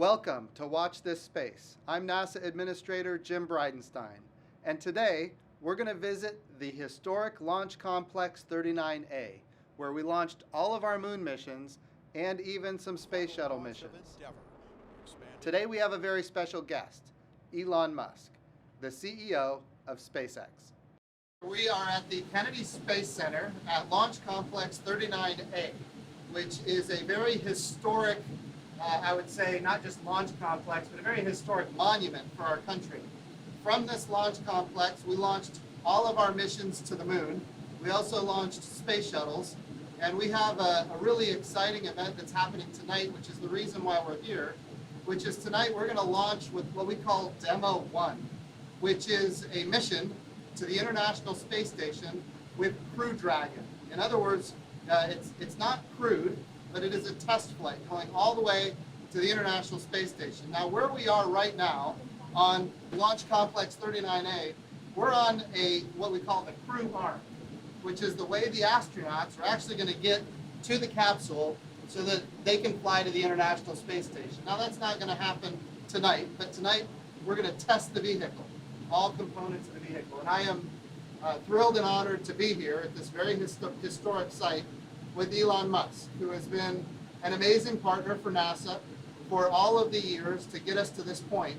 Welcome to Watch This Space. I'm NASA Administrator Jim Bridenstine, and today we're going to visit the historic Launch Complex 39A, where we launched all of our moon missions and even some space shuttle missions. Today we have a very special guest, Elon Musk, the CEO of SpaceX. We are at the Kennedy Space Center at Launch Complex 39A, which is a very historic, I would say, not just launch complex, but a very historic monument for our country. From this launch complex, we launched all of our missions to the moon. We also launched space shuttles, and we have a really exciting event that's happening tonight, which is the reason why we're here, which is tonight we're going to launch with what we call Demo 1, which is a mission to the International Space Station with Crew Dragon. In other words, it's not crewed, but it is a test flight going all the way to the International Space Station. Now, where we are right now on Launch Complex 39A, we're on what we call the crew arm, which is the way the astronauts are actually going to get to the capsule so that they can fly to the International Space Station. Now, that's not going to happen tonight, but tonight we're going to test the vehicle, all components of the vehicle. And I am thrilled and honored to be here at this very historic site with Elon Musk, who has been an amazing partner for NASA for all of the years to get us to this point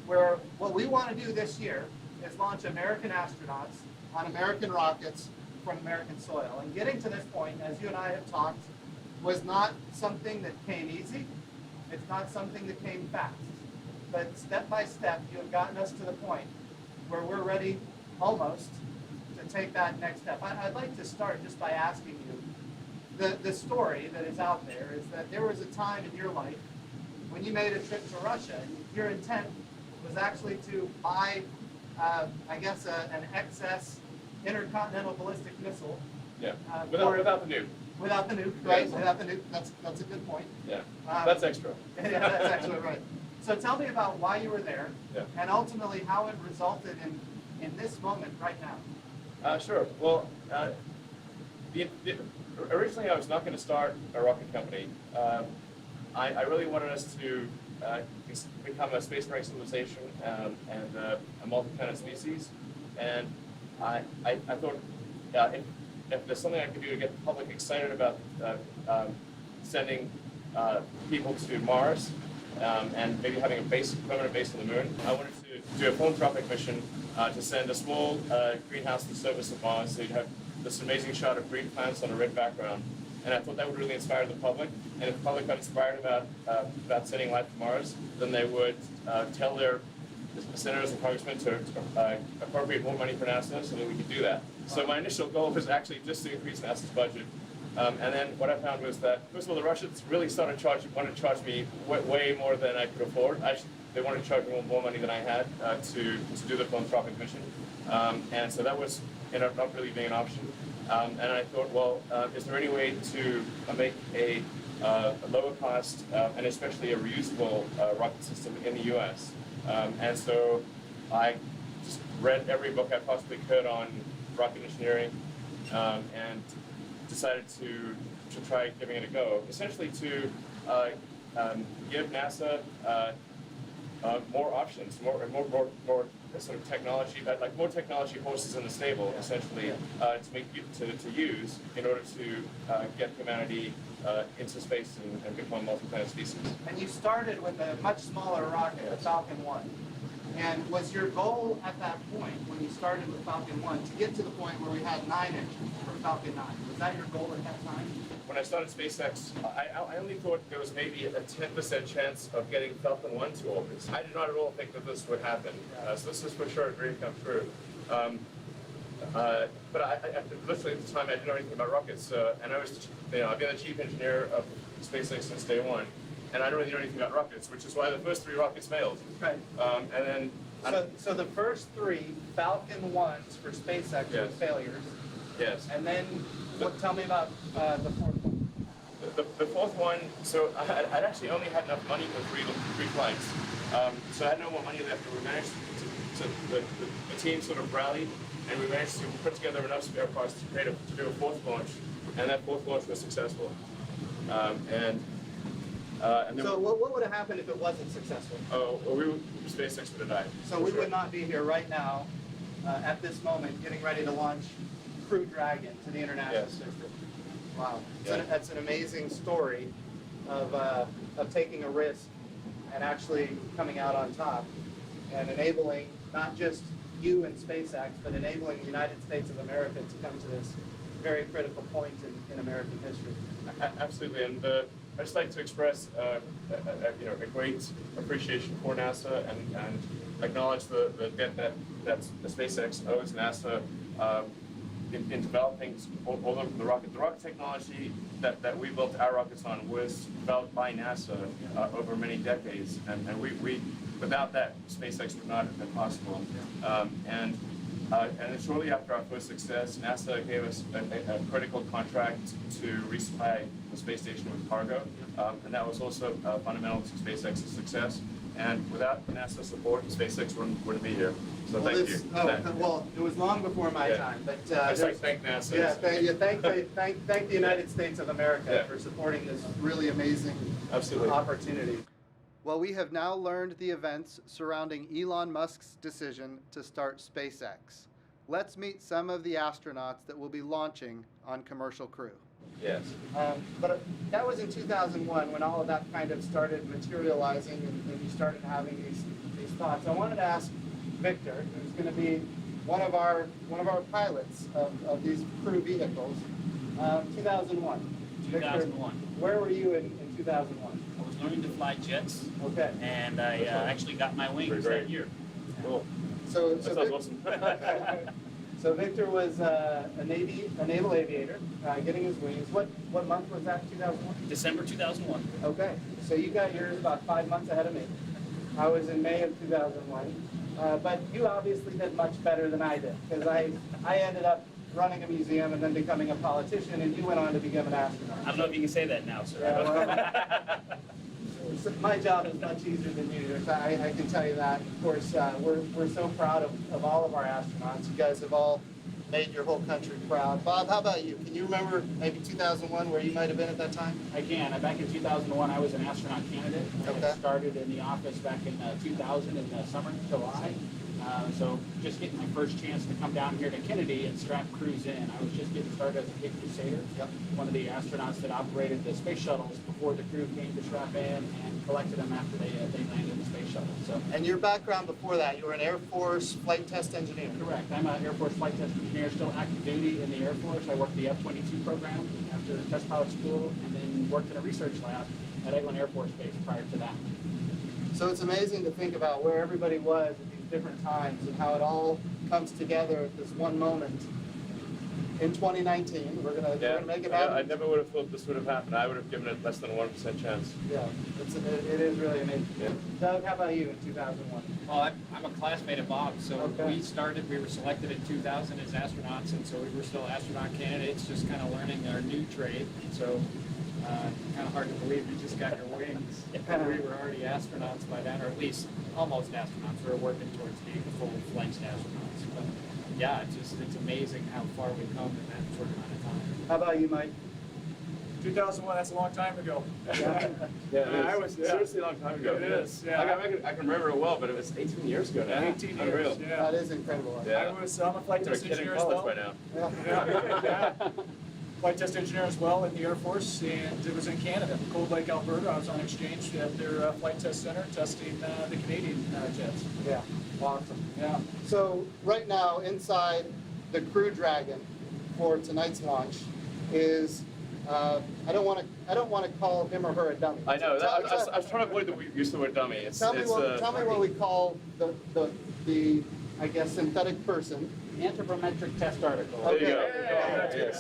where what we want to do this year is launch American astronauts on American rockets from American soil. And getting to this point, as you and I have talked, was not something that came easy. It's not something that came fast. But step by step, you have gotten us to the point where we're ready almost to take that next step. I'd like to start just by asking you, the story that is out there is that there was a time in your life when you made a trip to Russia, and your intent was actually to buy, I guess, an excess intercontinental ballistic missile. Yeah, without the nuke. Without the nuke, right? Yeah. Without the nuke, that's a good point. Yeah, that's extra. Yeah, that's extra, right. So tell me about why you were there, and ultimately how it resulted in this moment right now. Sure. Well, originally I was not going to start a rocket company. I really wanted us to become a spacefaring civilization and a multi-planet species. And I thought if there's something I could do to get the public excited about sending people to Mars and maybe having a permanent base on the moon, I wanted to do a philanthropic mission to send a small greenhouse to the surface of Mars, so you'd have this amazing shot of green plants on a red background. And I thought that would really inspire the public. And if the public got inspired about sending life to Mars, then they would tell their senators and congressmen to appropriate more money for NASA so that we could do that. So my initial goal was actually just to increase NASA's budget. And then what I found was that, first of all, the Russians really wanted to charge me way more than I could afford. They wanted to charge me more money than I had to do the philanthropic mission. And so that was not really being an option. And I thought, well, is there any way to make a lower cost and especially a reusable rocket system in the U.S.? And so I just read every book I possibly could on rocket engineering and decided to try giving it a go, essentially to give NASA more options, more sort of technology, like more technology horses in the stable, essentially, to use in order to get humanity into space and become a multi-planet species. And you started with a much smaller rocket, the Falcon 1. And was your goal at that point, when you started with Falcon 1, to get to the point where we had 9 engines for Falcon 9? Was that your goal at that time? When I started SpaceX, I only thought there was maybe a 10% chance of getting Falcon 1 to orbit. I did not at all think that this would happen. So this was for sure a dream come true. But I literally at the time I didn't know anything about rockets, and I've been the chief engineer of SpaceX since day one, and I don't really know anything about rockets, which is why the first 3 rockets failed. Right. And then so the first 3 Falcon 1s for SpaceX were failures. Yes. And then tell me about the fourth one. The fourth one, so I'd actually only had enough money for 3 flights. So I had no more money left, but we managed the team sort of rallied, and we managed to put together enough spare parts to do a 4th launch, and that 4th launch was successful. And And then So what would have happened if it wasn't successful? SpaceX would have died. So we would not be here right now, at this moment, getting ready to launch Crew Dragon to the International System. Wow, that's an amazing story of taking a risk and actually coming out on top and enabling not just you and SpaceX, but enabling the United States of America to come to this very critical point in American history. Absolutely, and I'd just like to express a great appreciation for NASA and acknowledge the debt that SpaceX owes NASA in developing all of the rocket. The rocket technology that we built our rockets on was developed by NASA over many decades, and we without that, SpaceX would not have been possible. And then shortly after our first success, NASA gave us a critical contract to resupply the space station with cargo, and that was also fundamental to SpaceX's success. And without NASA support, SpaceX wouldn't be here. So thank you. Well, it was long before my time, but I'd just like to thank NASA. Yeah, thank the United States of America for supporting this really amazing opportunity. Well, we have now learned the events surrounding Elon Musk's decision to start SpaceX. Let's meet some of the astronauts that will be launching on Commercial Crew. Yes. But that was in 2001 when all of that kind of started materializing and you started having these thoughts. I wanted to ask Victor, who's going to be one of our pilots of these crew vehicles, 2001. 2001. Victor, where were you in 2001? I was learning to fly jets. Okay. And I actually got my wings that year. Cool. So that sounds awesome. So Victor was a naval aviator, getting his wings. What month was that? 2001. December 2001. Okay. So you got yours about 5 months ahead of me. I was in May of 2001. But you obviously did much better than I did, because I ended up running a museum and then becoming a politician, and you went on to become an astronaut. I don't know if you can say that now, sir. Yeah, well, my job is much easier than yours. I can tell you that. Of course, we're so proud of all of our astronauts. You guys have all made your whole country proud. Bob, how about you? Can you remember maybe 2001 where you might have been at that time? I can. Back in 2001, I was an astronaut candidate. Okay. I started in the office back in 2000 in the summer, July. So just getting my first chance to come down here to Kennedy and strap crews in. I was just getting started as a big crusader. Yep. One of the astronauts that operated the space shuttles before the crew came to strap in and collected them after they landed the space shuttle. So. And your background before that, you were an Air Force flight test engineer. Correct. I'm an Air Force flight test engineer, still active duty in the Air Force. I worked the F-22 program after test pilot school, and then worked in a research lab at Eglin Air Force Base prior to that. So it's amazing to think about where everybody was at these different times and how it all comes together at this one moment. In 2019, we're gonna make it happen. I never would have thought this would have happened. I would have given it less than a 1% chance. Yeah, it is really amazing. Yeah. Doug, how about you in 2001? Well, I'm a classmate of Bob, so Okay. we were selected in 2000 as astronauts, and so we were still astronaut candidates, just kind of learning our new trade. So kind of hard to believe you just got your wings. We were already astronauts by then, or at least almost astronauts. We were working towards being full-fledged astronauts. But yeah, it's amazing how far we've come in that short amount of time. How about you, Mike? 2001, that's a long time ago. I was seriously a long time ago. It is, yeah. I can remember it well, but it was 18 years ago now. 18 Unreal. years, yeah. That is incredible. Yeah. I'm a flight I'm a test kid in engineer as college well. by now. Yeah. Flight test engineer as well in the Air Force, and it was in Canada, Cold Lake, Alberta. I was on exchange at their flight test center testing the Canadian jets. Yeah, awesome. Yeah. So right now, inside the Crew Dragon for tonight's launch is I don't want to call him or her a dummy. I know. I was trying to avoid the use of the word dummy. Tell me what we call the I guess synthetic person. Anthropometric test article. There you go. Yeah.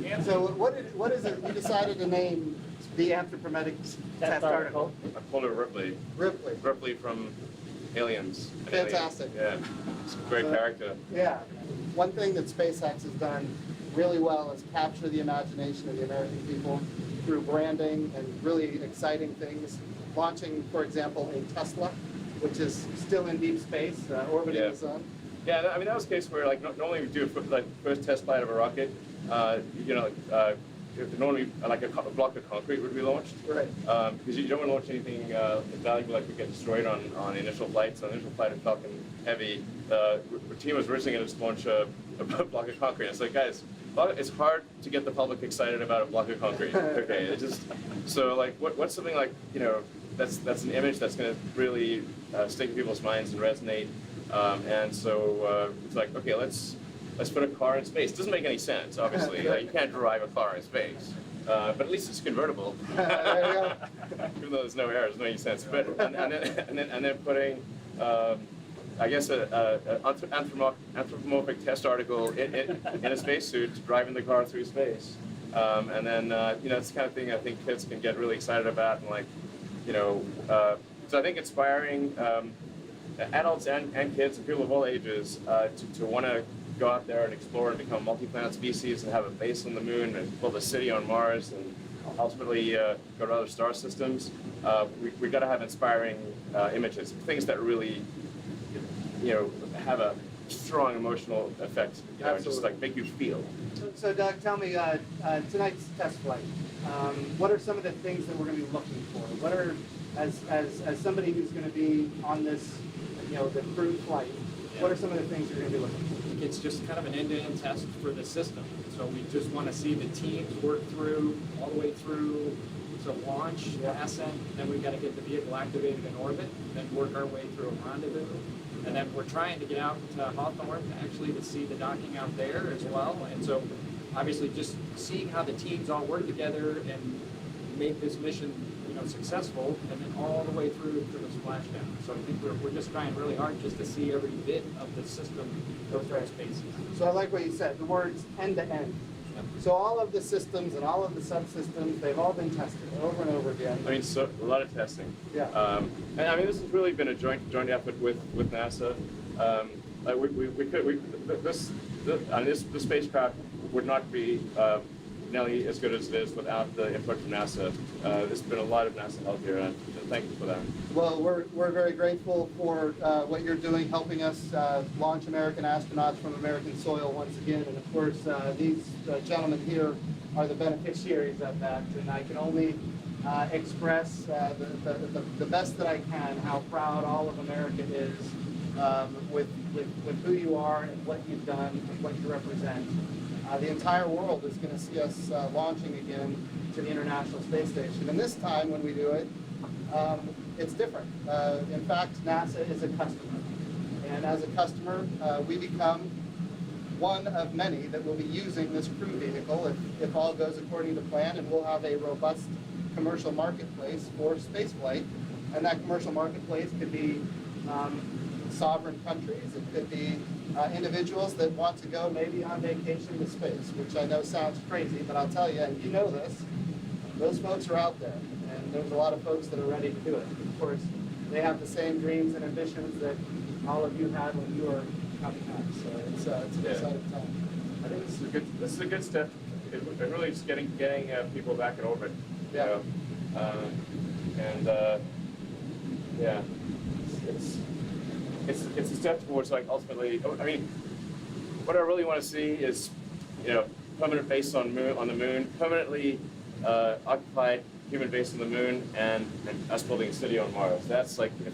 Yes. So what is it? You decided to name the anthropometric test article. I called her Ripley. Ripley. Ripley from Aliens. Fantastic. Yeah. It's a great character. Yeah. One thing that SpaceX has done really well is capture the imagination of the American people through branding and really exciting things. Launching, for example, a Tesla, which is still in deep space, orbiting the sun. Yeah, I mean that was a case where like normally we do like first test flight of a rocket, if normally like a block of concrete would be launched. Right. Because you don't want to launch anything valuable that could get destroyed on initial flights. On the initial flight of Falcon Heavy, the team was originally going to launch a block of concrete. It's like, guys, it's hard to get the public excited about a block of concrete. Okay, it just so like what's something like, you know, that's an image that's going to really stick in people's minds and resonate. And so it's like, okay, let's put a car in space. It doesn't make any sense, obviously. You can't drive a car in space. But at least it's convertible. There you go. Even though there's no air, it doesn't make any sense. But and then putting, I guess, an anthropomorphic test article in a spacesuit driving the car through space. And then you know, it's the kind of thing I think kids can get really excited about, and like, you know, so I think inspiring adults and kids and people of all ages to want to go out there and explore and become multi-planet species and have a base on the moon and build a city on Mars and ultimately go to other star systems. We got to have inspiring images, things that really, you know, have a strong emotional effect, you know, just like make you feel. So Doug, tell me, tonight's test flight, what are some of the things that we're going to be looking for? What are, as somebody who's going to be on this, you know, the crew flight, what are some of the things you're going to be looking for? It's just kind of an end-to-end test for the system. So we just want to see the teams work through, all the way through to launch, ascent, then we've got to get the vehicle activated in orbit, then work our way through a rendezvous. And then we're trying to get out to Hawthorne actually to see the docking out there as well. And so obviously just seeing how the teams all work together and make this mission, you know, successful, and then all the way through to the splashdown. So I think we're just trying really hard just to see every bit of the system go through its paces. So I like what you said, the words end to end. So all of the systems and all of the subsystems, they've all been tested over and over again. I mean, so a lot of testing. Yeah. And I mean, this has really been a joint effort with NASA. This spacecraft would not be nearly as good as it is without the input from NASA. There's been a lot of NASA help here, and thank you for that. Well, we're very grateful for what you're doing, helping us launch American astronauts from American soil once again. And of course, these gentlemen here are the beneficiaries of that. And I can only express the best that I can how proud all of America is with who you are and what you've done and what you represent. The entire world is going to see us launching again to the International Space Station. And this time when we do it, it's different. In fact, NASA is a customer. And as a customer, we become one of many that will be using this crew vehicle if all goes according to plan, and we'll have a robust commercial marketplace for spaceflight. And that commercial marketplace could be sovereign countries, it could be individuals that want to go maybe on vacation to space, which I know sounds crazy, but I'll tell you, and you know this, those folks are out there, and there's a lot of folks that are ready to do it. Of course, they have the same dreams and ambitions that all of you had when you were coming up, so it's an exciting time. I think this is a good step. It really is getting people back in orbit. Yeah. You know? Yeah, it's a step towards, like, ultimately. I mean, what I really want to see is, you know, permanent base on the moon, permanently occupied human base on the moon, and us building a city on Mars. That's like, if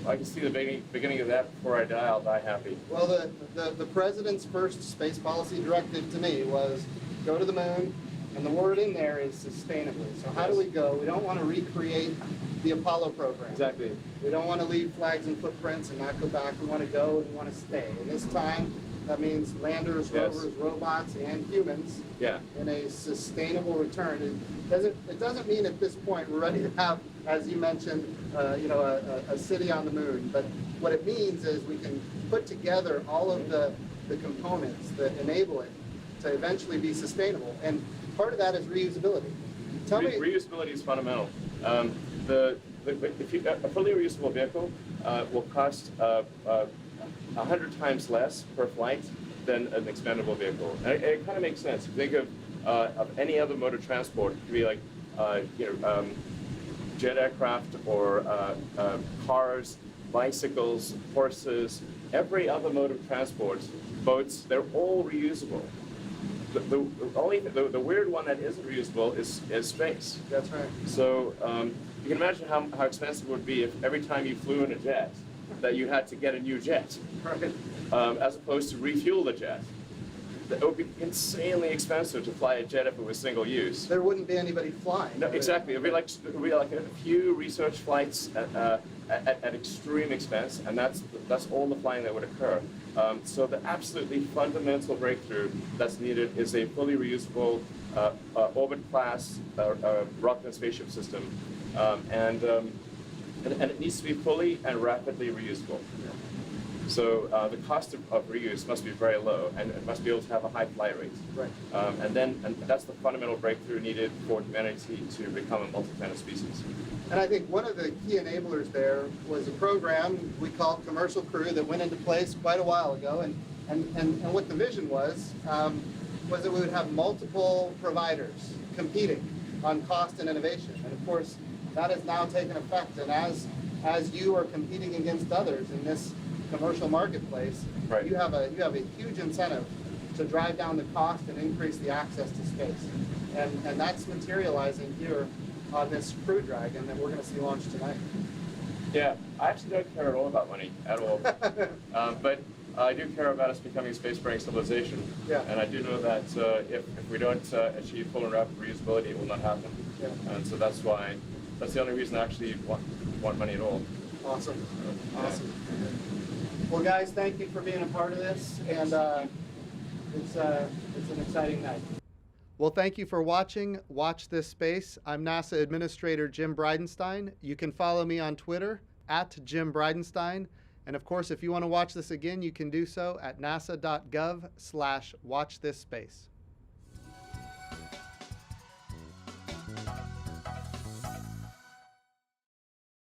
I can see the beginning of that before I die, I'll die happy. Well, the president's first space policy directive to me was go to the moon, and the word in there is sustainably. So how do we go? We don't want to recreate the Apollo program. Exactly. We don't want to leave flags and footprints and not go back. We want to go and we want to stay. And this time, that means landers, rovers, robots, and humans in a sustainable return. It doesn't mean at this point we're ready to have, as you mentioned, you know, a city on the moon. But what it means is we can put together all of the components that enable it to eventually be sustainable. And part of that is reusability. Reusability is fundamental. If a fully reusable vehicle will cost 100 times less per flight than an expendable vehicle. And it kind of makes sense. If you think of any other mode of transport, it could be like you know, jet aircraft or cars, bicycles, horses, every other mode of transport, boats, they're all reusable. the weird one that isn't reusable is space. That's right. So you can imagine how expensive it would be if every time you flew in a jet that you had to get a new jet, Right. as opposed to refuel the jet. It would be insanely expensive to fly a jet if it was single use. There wouldn't be anybody flying. No, exactly. It'd be like a few research flights at extreme expense, and that's all the flying that would occur. So the absolutely fundamental breakthrough that's needed is a fully reusable orbit class rocket and spaceship system, and it needs to be fully and rapidly reusable. So the cost of reuse must be very low, and it must be able to have a high flight rate. Right. And that's the fundamental breakthrough needed for humanity to become a multi-planet species. And I think one of the key enablers there was a program we called Commercial Crew that went into place quite a while ago. And what the vision was that we would have multiple providers competing on cost and innovation. And of course, that has now taken effect. And as you are competing against others in this commercial marketplace, Right. you have a huge incentive to drive down the cost and increase the access to space. And that's materializing here on this Crew Dragon that we're going to see launched tonight. Yeah, I actually don't care at all about money at all, but I do care about us becoming a spacefaring civilization. Yeah. And I do know that if we don't achieve full and rapid reusability, it will not happen. Yeah. And so that's the only reason I actually want money at all. Awesome. Yeah. Awesome. Well, guys, thank you for being a part of this, and it's an exciting night. Well, thank you for watching Watch This Space. I'm NASA Administrator Jim Bridenstine. You can follow me on Twitter @Jim Bridenstine. And of course, if you want to watch this again, you can do so at nasa.gov/watchthisSpace.